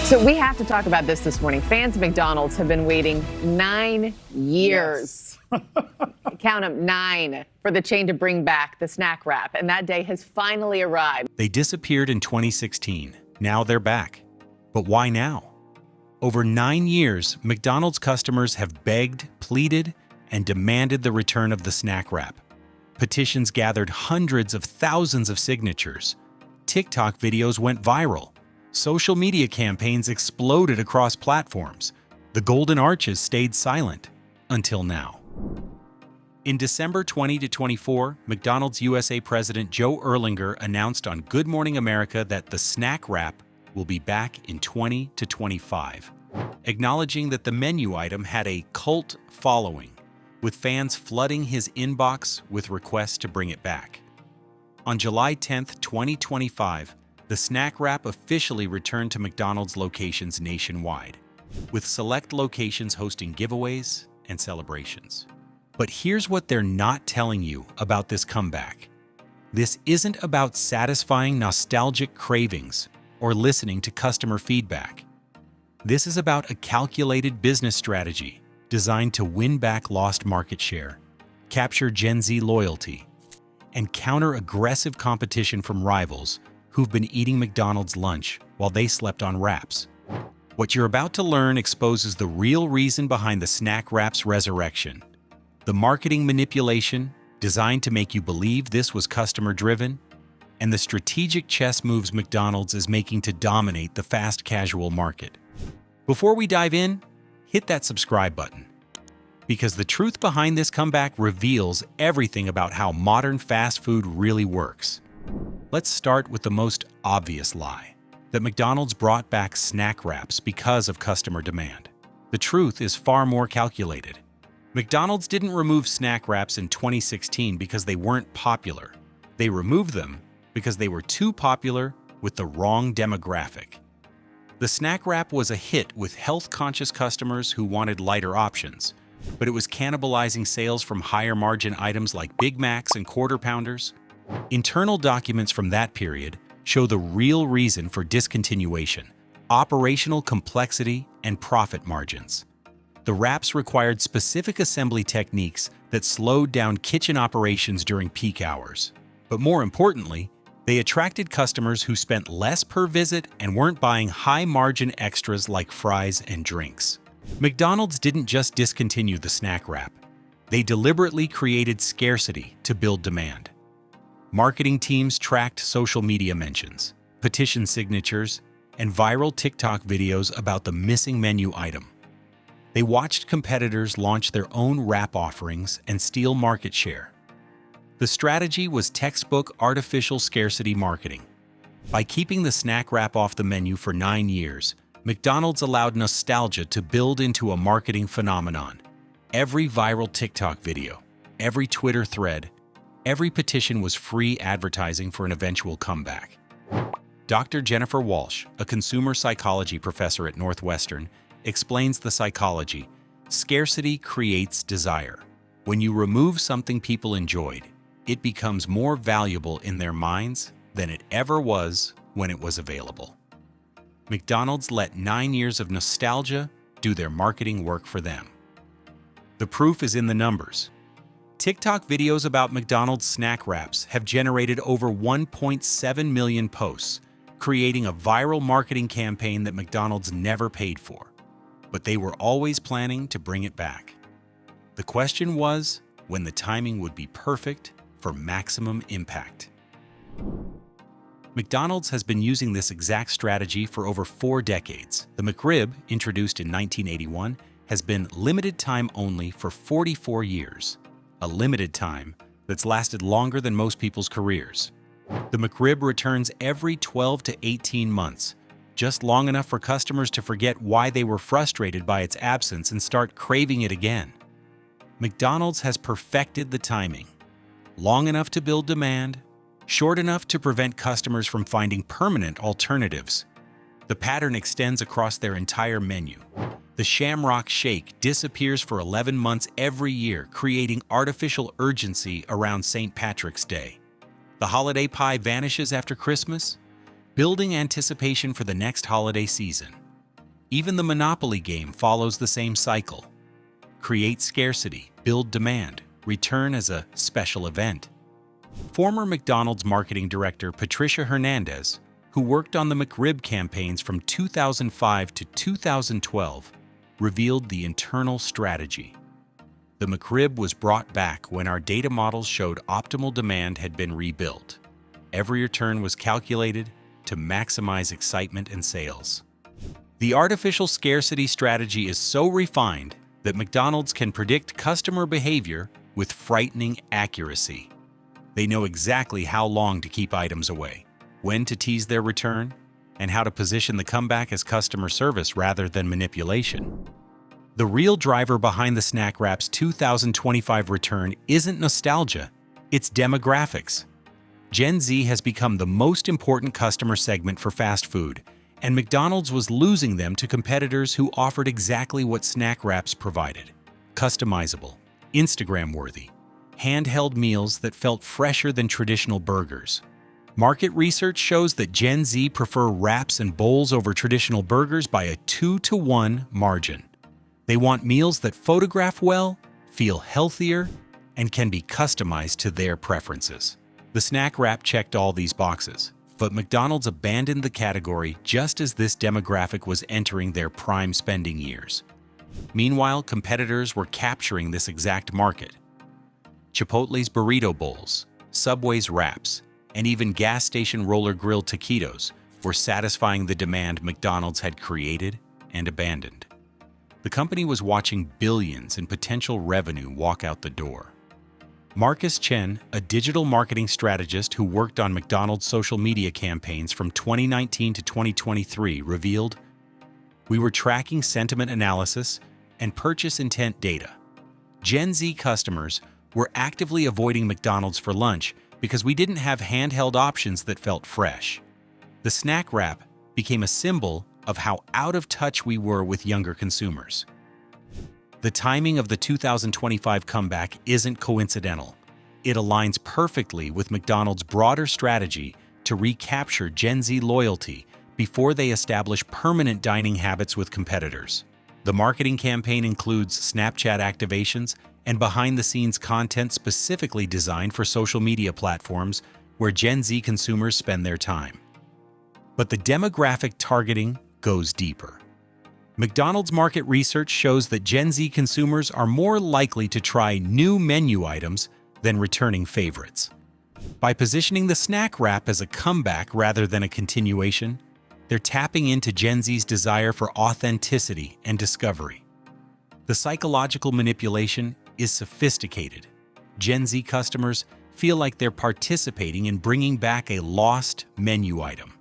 So we have to talk about this morning. Fans of McDonald's have been waiting 9 years. Yes. Count them, 9, for the chain to bring back the snack wrap. And that day has finally arrived. They disappeared in 2016. Now they're back. But why now? Over 9 years, McDonald's customers have begged, pleaded, and demanded the return of the snack wrap. Petitions gathered hundreds of thousands of signatures. TikTok videos went viral. Social media campaigns exploded across platforms. The Golden Arches stayed silent until now. In December 2024, McDonald's USA President Joe Erlinger announced on Good Morning America that the snack wrap will be back in 2025, acknowledging that the menu item had a cult following, with fans flooding his inbox with requests to bring it back. On July 10, 2025, the snack wrap officially returned to McDonald's locations nationwide, with select locations hosting giveaways and celebrations. But here's what they're not telling you about this comeback. This isn't about satisfying nostalgic cravings or listening to customer feedback. This is about a calculated business strategy designed to win back lost market share, capture Gen Z loyalty, and counter aggressive competition from rivals who've been eating McDonald's lunch while they slept on wraps. What you're about to learn exposes the real reason behind the snack wrap's resurrection. The marketing manipulation designed to make you believe this was customer-driven, and the strategic chess moves McDonald's is making to dominate the fast casual market. Before we dive in, hit that subscribe button, because the truth behind this comeback reveals everything about how modern fast food really works. Let's start with the most obvious lie, that McDonald's brought back snack wraps because of customer demand. The truth is far more calculated. McDonald's didn't remove snack wraps in 2016 because they weren't popular. They removed them because they were too popular with the wrong demographic. The snack wrap was a hit with health-conscious customers who wanted lighter options, but it was cannibalizing sales from higher-margin items like Big Macs and Quarter Pounders. Internal documents from that period show the real reason for discontinuation: operational complexity and profit margins. The wraps required specific assembly techniques that slowed down kitchen operations during peak hours. But more importantly, they attracted customers who spent less per visit and weren't buying high-margin extras like fries and drinks. McDonald's didn't just discontinue the snack wrap. They deliberately created scarcity to build demand. Marketing teams tracked social media mentions, petition signatures, and viral TikTok videos about the missing menu item. They watched competitors launch their own wrap offerings and steal market share. The strategy was textbook artificial scarcity marketing. By keeping the snack wrap off the menu for 9 years, McDonald's allowed nostalgia to build into a marketing phenomenon. Every viral TikTok video, every Twitter thread, every petition was free advertising for an eventual comeback. Dr. Jennifer Walsh, a consumer psychology professor at Northwestern, explains the psychology. Scarcity creates desire. When you remove something people enjoyed, it becomes more valuable in their minds than it ever was when it was available. McDonald's let 9 years of nostalgia do their marketing work for them. The proof is in the numbers. TikTok videos about McDonald's snack wraps have generated over 1.7 million posts, creating a viral marketing campaign that McDonald's never paid for. But they were always planning to bring it back. The question was when the timing would be perfect for maximum impact. McDonald's has been using this exact strategy for over 4 decades. The McRib, introduced in 1981, has been limited time only for 44 years. A limited time that's lasted longer than most people's careers. The McRib returns every 12 to 18 months, just long enough for customers to forget why they were frustrated by its absence and start craving it again. McDonald's has perfected the timing. Long enough to build demand, short enough to prevent customers from finding permanent alternatives. The pattern extends across their entire menu. The Shamrock Shake disappears for 11 months every year, creating artificial urgency around St. Patrick's Day. The holiday pie vanishes after Christmas, building anticipation for the next holiday season. Even the Monopoly game follows the same cycle. Create scarcity, build demand, return as a special event. Former McDonald's marketing director Patricia Hernandez, who worked on the McRib campaigns from 2005 to 2012, revealed the internal strategy. The McRib was brought back when our data models showed optimal demand had been rebuilt. Every return was calculated to maximize excitement and sales. The artificial scarcity strategy is so refined that McDonald's can predict customer behavior with frightening accuracy. They know exactly how long to keep items away, when to tease their return, and how to position the comeback as customer service rather than manipulation. The real driver behind the Snack Wrap's 2025 return isn't nostalgia, it's demographics. Gen Z has become the most important customer segment for fast food, and McDonald's was losing them to competitors who offered exactly what Snack Wraps provided: customizable, Instagram-worthy, handheld meals that felt fresher than traditional burgers. Market research shows that Gen Z prefer wraps and bowls over traditional burgers by a 2-to-1 margin. They want meals that photograph well, feel healthier, and can be customized to their preferences. The Snack Wrap checked all these boxes, but McDonald's abandoned the category just as this demographic was entering their prime spending years. Meanwhile, competitors were capturing this exact market. Chipotle's burrito bowls, Subway's wraps, and even gas station roller grill taquitos were satisfying the demand McDonald's had created and abandoned. The company was watching billions in potential revenue walk out the door. Marcus Chen, a digital marketing strategist who worked on McDonald's social media campaigns from 2019 to 2023, revealed, "We were tracking sentiment analysis and purchase intent data. Gen Z customers were actively avoiding McDonald's for lunch because we didn't have handheld options that felt fresh." The Snack Wrap became a symbol of how out of touch we were with younger consumers. The timing of the 2025 comeback isn't coincidental. It aligns perfectly with McDonald's broader strategy to recapture Gen Z loyalty before they establish permanent dining habits with competitors. The marketing campaign includes Snapchat activations and behind-the-scenes content specifically designed for social media platforms where Gen Z consumers spend their time. But the demographic targeting goes deeper. McDonald's market research shows that Gen Z consumers are more likely to try new menu items than returning favorites. By positioning the Snack Wrap as a comeback rather than a continuation, they're tapping into Gen Z's desire for authenticity and discovery. The psychological manipulation is sophisticated. Gen Z customers feel like they're participating in bringing back a lost menu item,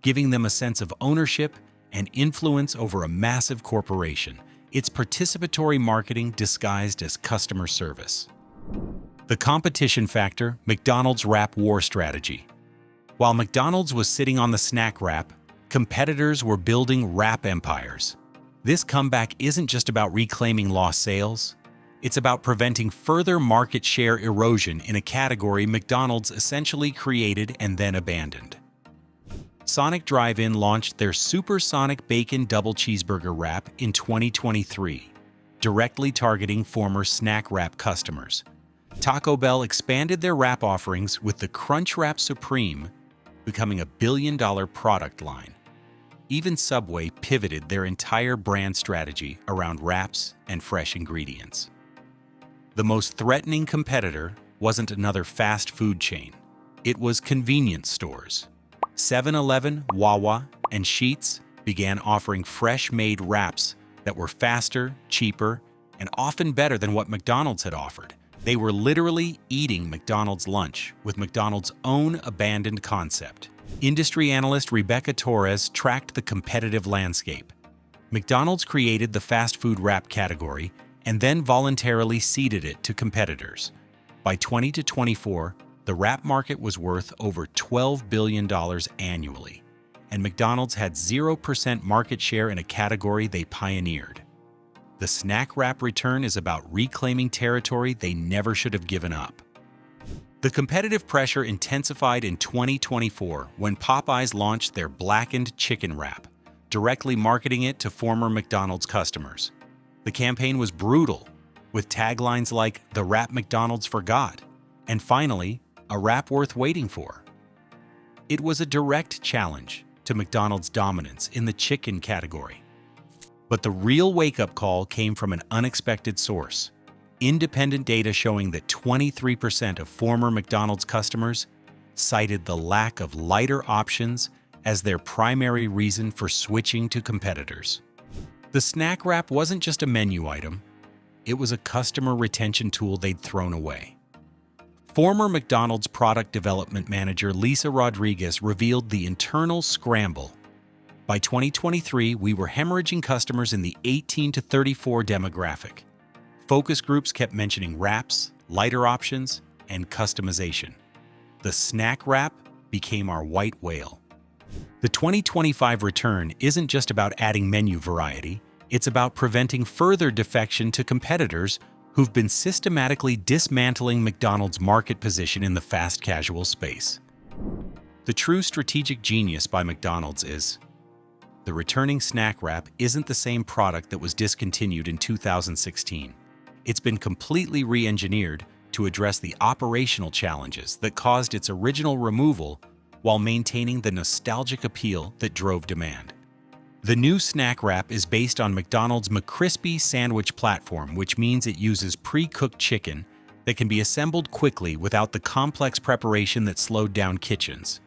giving them a sense of ownership and influence over a massive corporation. It's participatory marketing disguised as customer service. The competition factor, McDonald's wrap war strategy. While McDonald's was sitting on the Snack Wrap, competitors were building wrap empires. This comeback isn't just about reclaiming lost sales. It's about preventing further market share erosion in a category McDonald's essentially created and then abandoned. Sonic Drive-In launched their Supersonic Bacon Double Cheeseburger Wrap in 2023, directly targeting former Snack Wrap customers. Taco Bell expanded their wrap offerings with the Crunch Wrap Supreme, becoming a billion-dollar product line. Even Subway pivoted their entire brand strategy around wraps and fresh ingredients. The most threatening competitor wasn't another fast food chain. It was convenience stores. 7-Eleven, Wawa, and Sheetz began offering fresh-made wraps that were faster, cheaper, and often better than what McDonald's had offered. They were literally eating McDonald's lunch with McDonald's own abandoned concept. Industry analyst Rebecca Torres tracked the competitive landscape. McDonald's created the fast food wrap category and then voluntarily ceded it to competitors. By 2024, the wrap market was worth over $12 billion annually, and McDonald's had 0% market share in a category they pioneered. The Snack Wrap return is about reclaiming territory they never should have given up. The competitive pressure intensified in 2024 when Popeyes launched their blackened chicken wrap, directly marketing it to former McDonald's customers. The campaign was brutal, with taglines like, "The wrap McDonald's forgot," and finally, "A wrap worth waiting for." It was a direct challenge to McDonald's dominance in the chicken category. But the real wake-up call came from an unexpected source: independent data showing that 23% of former McDonald's customers cited the lack of lighter options as their primary reason for switching to competitors. The snack wrap wasn't just a menu item, it was a customer retention tool they'd thrown away. Former McDonald's product development manager Lisa Rodriguez revealed the internal scramble. By 2023, we were hemorrhaging customers in the 18 to 34 demographic. Focus groups kept mentioning wraps, lighter options, and customization. The snack wrap became our white whale. The 2025 return isn't just about adding menu variety, it's about preventing further defection to competitors who've been systematically dismantling McDonald's market position in the fast casual space. The true strategic genius by McDonald's is the returning snack wrap isn't the same product that was discontinued in 2016. It's been completely re-engineered to address the operational challenges that caused its original removal while maintaining the nostalgic appeal that drove demand. The new snack wrap is based on McDonald's McCrispy sandwich platform, which means it uses pre-cooked chicken that can be assembled quickly without the complex preparation that slowed down kitchens.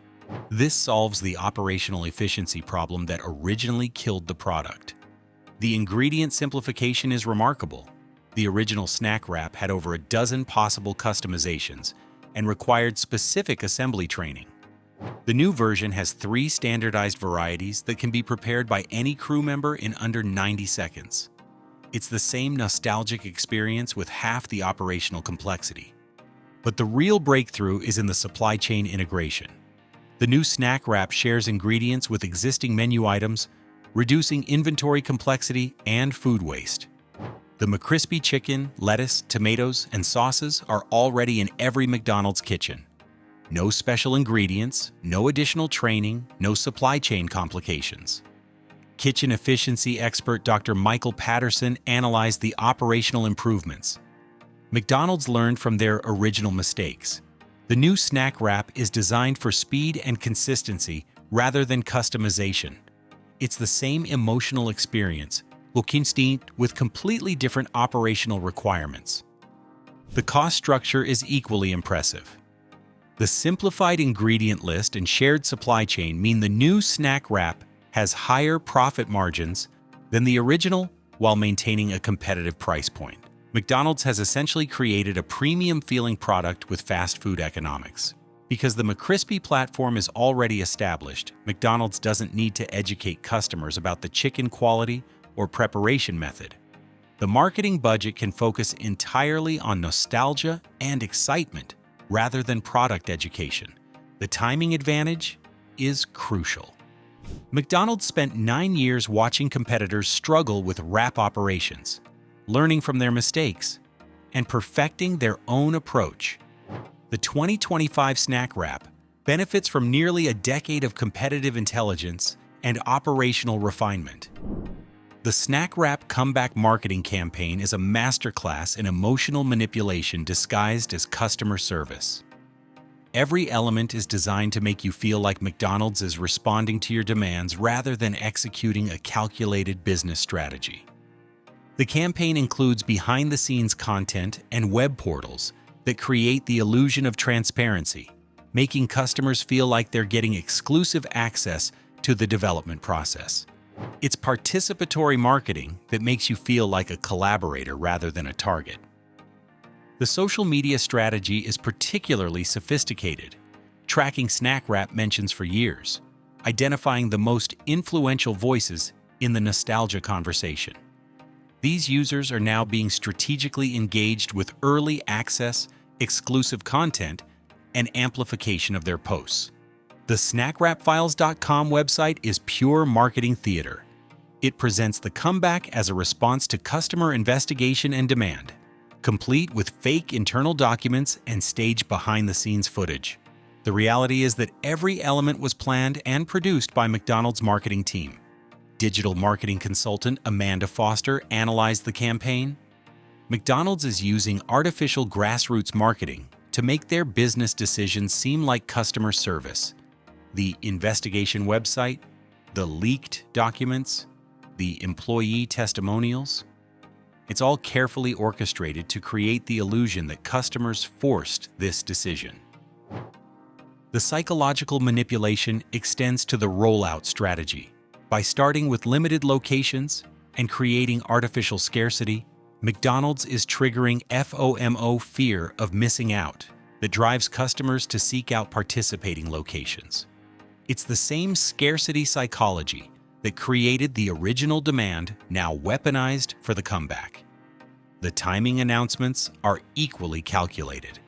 This solves the operational efficiency problem that originally killed the product. The ingredient simplification is remarkable. The original snack wrap had over a dozen possible customizations and required specific assembly training. The new version has 3 standardized varieties that can be prepared by any crew member in under 90 seconds. It's the same nostalgic experience with half the operational complexity. But the real breakthrough is in the supply chain integration. The new snack wrap shares ingredients with existing menu items, reducing inventory complexity and food waste. The McCrispy chicken, lettuce, tomatoes, and sauces are already in every McDonald's kitchen. No special ingredients, no additional training, no supply chain complications. Kitchen efficiency expert Dr. Michael Patterson analyzed the operational improvements. McDonald's learned from their original mistakes. The new snack wrap is designed for speed and consistency rather than customization. It's the same emotional experience, with completely different operational requirements. The cost structure is equally impressive. The simplified ingredient list and shared supply chain mean the new snack wrap has higher profit margins than the original while maintaining a competitive price point. McDonald's has essentially created a premium-feeling product with fast food economics. Because the McCrispy platform is already established, McDonald's doesn't need to educate customers about the chicken quality or preparation method. The marketing budget can focus entirely on nostalgia and excitement rather than product education. The timing advantage is crucial. McDonald's spent 9 years watching competitors struggle with wrap operations, learning from their mistakes, and perfecting their own approach. The 2025 snack wrap benefits from nearly a decade of competitive intelligence and operational refinement. The snack wrap comeback marketing campaign is a masterclass in emotional manipulation disguised as customer service. Every element is designed to make you feel like McDonald's is responding to your demands rather than executing a calculated business strategy. The campaign includes behind-the-scenes content and web portals that create the illusion of transparency, making customers feel like they're getting exclusive access to the development process. It's participatory marketing that makes you feel like a collaborator rather than a target. The social media strategy is particularly sophisticated, tracking snack wrap mentions for years, identifying the most influential voices in the nostalgia conversation. These users are now being strategically engaged with early access, exclusive content, and amplification of their posts. The snackwrapfiles.com website is pure marketing theater. It presents the comeback as a response to customer investigation and demand, complete with fake internal documents and staged behind-the-scenes footage. The reality is that every element was planned and produced by McDonald's marketing team. Digital marketing consultant Amanda Foster analyzed the campaign. McDonald's is using artificial grassroots marketing to make their business decisions seem like customer service. The investigation website, the leaked documents, the employee testimonials. It's all carefully orchestrated to create the illusion that customers forced this decision. The psychological manipulation extends to the rollout strategy. By starting with limited locations and creating artificial scarcity, McDonald's is triggering FOMO, fear of missing out, that drives customers to seek out participating locations. It's the same scarcity psychology that created the original demand, now weaponized for the comeback. The timing announcements are equally calculated.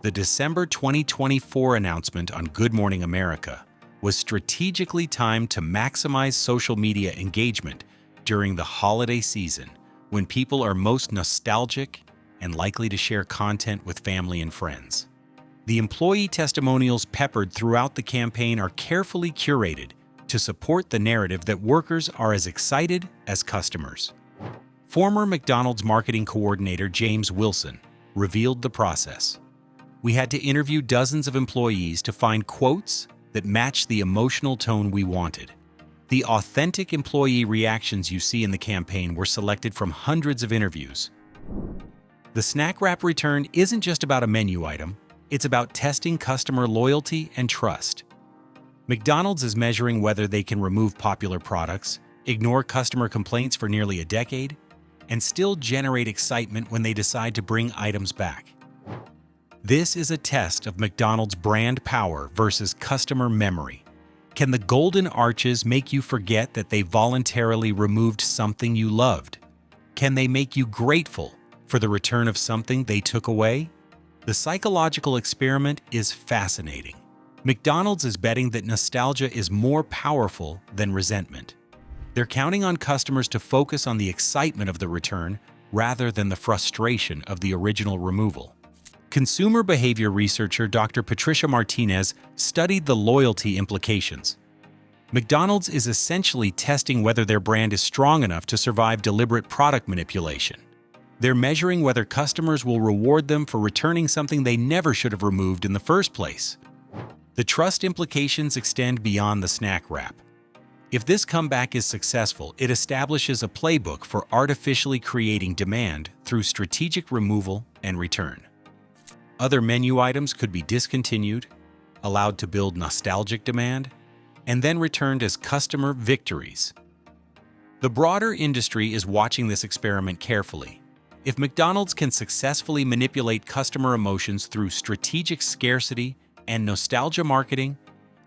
The December 2024 announcement on Good Morning America was strategically timed to maximize social media engagement during the holiday season, when people are most nostalgic and likely to share content with family and friends. The employee testimonials peppered throughout the campaign are carefully curated to support the narrative that workers are as excited as customers. Former McDonald's marketing coordinator James Wilson revealed the process. We had to interview dozens of employees to find quotes that matched the emotional tone we wanted. The authentic employee reactions you see in the campaign were selected from hundreds of interviews. The snack wrap return isn't just about a menu item, it's about testing customer loyalty and trust. McDonald's is measuring whether they can remove popular products, ignore customer complaints for nearly a decade, and still generate excitement when they decide to bring items back. This is a test of McDonald's brand power versus customer memory. Can the golden arches make you forget that they voluntarily removed something you loved? Can they make you grateful for the return of something they took away? The psychological experiment is fascinating. McDonald's is betting that nostalgia is more powerful than resentment. They're counting on customers to focus on the excitement of the return rather than the frustration of the original removal. Consumer behavior researcher Dr. Patricia Martinez studied the loyalty implications. McDonald's is essentially testing whether their brand is strong enough to survive deliberate product manipulation. They're measuring whether customers will reward them for returning something they never should have removed in the first place. The trust implications extend beyond the snack wrap. If this comeback is successful, it establishes a playbook for artificially creating demand through strategic removal and return. Other menu items could be discontinued, allowed to build nostalgic demand, and then returned as customer victories. The broader industry is watching this experiment carefully. If McDonald's can successfully manipulate customer emotions through strategic scarcity and nostalgia marketing,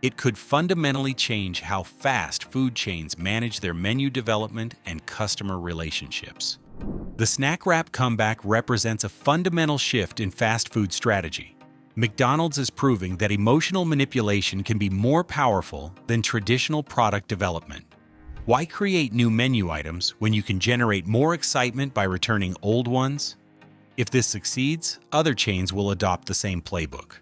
it could fundamentally change how fast food chains manage their menu development and customer relationships. The snack wrap comeback represents a fundamental shift in fast food strategy. McDonald's is proving that emotional manipulation can be more powerful than traditional product development. Why create new menu items when you can generate more excitement by returning old ones? If this succeeds, other chains will adopt the same playbook.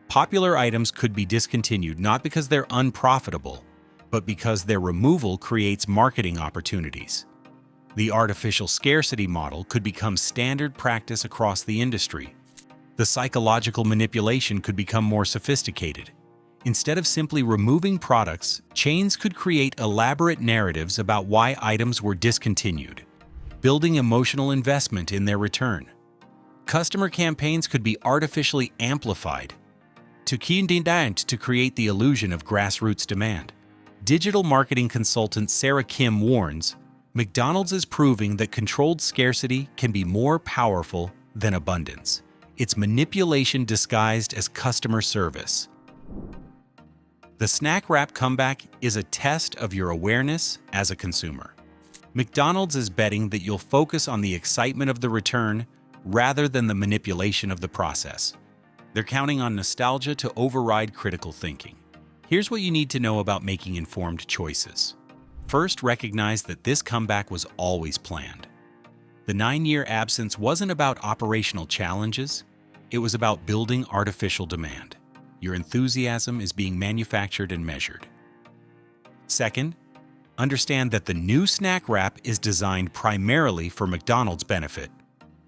Popular items could be discontinued not because they're unprofitable, but because their removal creates marketing opportunities. The artificial scarcity model could become standard practice across the industry. The psychological manipulation could become more sophisticated. Instead of simply removing products, chains could create elaborate narratives about why items were discontinued, building emotional investment in their return. Customer campaigns could be artificially amplified to create the illusion of grassroots demand. Digital marketing consultant Sarah Kim warns, McDonald's is proving that controlled scarcity can be more powerful than abundance. It's manipulation disguised as customer service. The snack wrap comeback is a test of your awareness as a consumer. McDonald's is betting that you'll focus on the excitement of the return rather than the manipulation of the process. They're counting on nostalgia to override critical thinking. Here's what you need to know about making informed choices. First, recognize that this comeback was always planned. The 9-year absence wasn't about operational challenges, it was about building artificial demand. Your enthusiasm is being manufactured and measured. Second, understand that the new snack wrap is designed primarily for McDonald's benefit,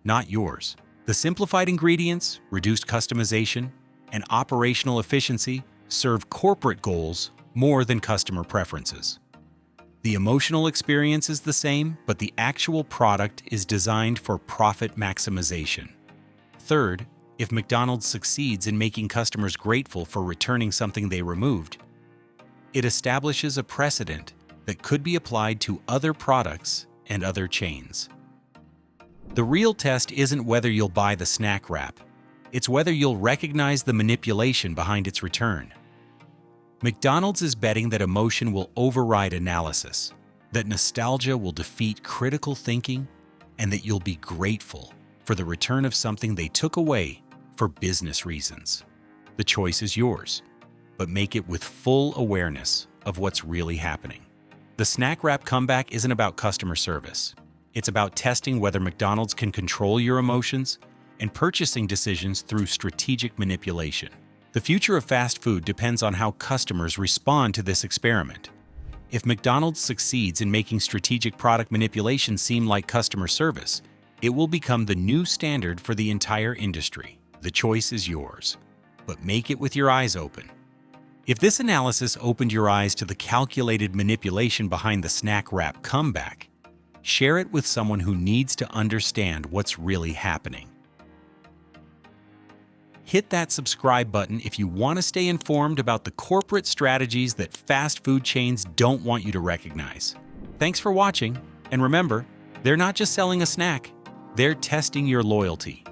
not yours. The simplified ingredients, reduced customization, and operational efficiency serve corporate goals more than customer preferences. The emotional experience is the same, but the actual product is designed for profit maximization. Third, if McDonald's succeeds in making customers grateful for returning something they removed, it establishes a precedent that could be applied to other products and other chains. The real test isn't whether you'll buy the snack wrap, it's whether you'll recognize the manipulation behind its return. McDonald's is betting that emotion will override analysis, that nostalgia will defeat critical thinking, and that you'll be grateful for the return of something they took away for business reasons. The choice is yours, but make it with full awareness of what's really happening. The snack wrap comeback isn't about customer service. It's about testing whether McDonald's can control your emotions and purchasing decisions through strategic manipulation. The future of fast food depends on how customers respond to this experiment. If McDonald's succeeds in making strategic product manipulation seem like customer service, it will become the new standard for the entire industry. The choice is yours, but make it with your eyes open. If this analysis opened your eyes to the calculated manipulation behind the snack wrap comeback, share it with someone who needs to understand what's really happening. Hit that subscribe button if you want to stay informed about the corporate strategies that fast food chains don't want you to recognize. Thanks for watching, and remember, they're not just selling a snack, they're testing your loyalty.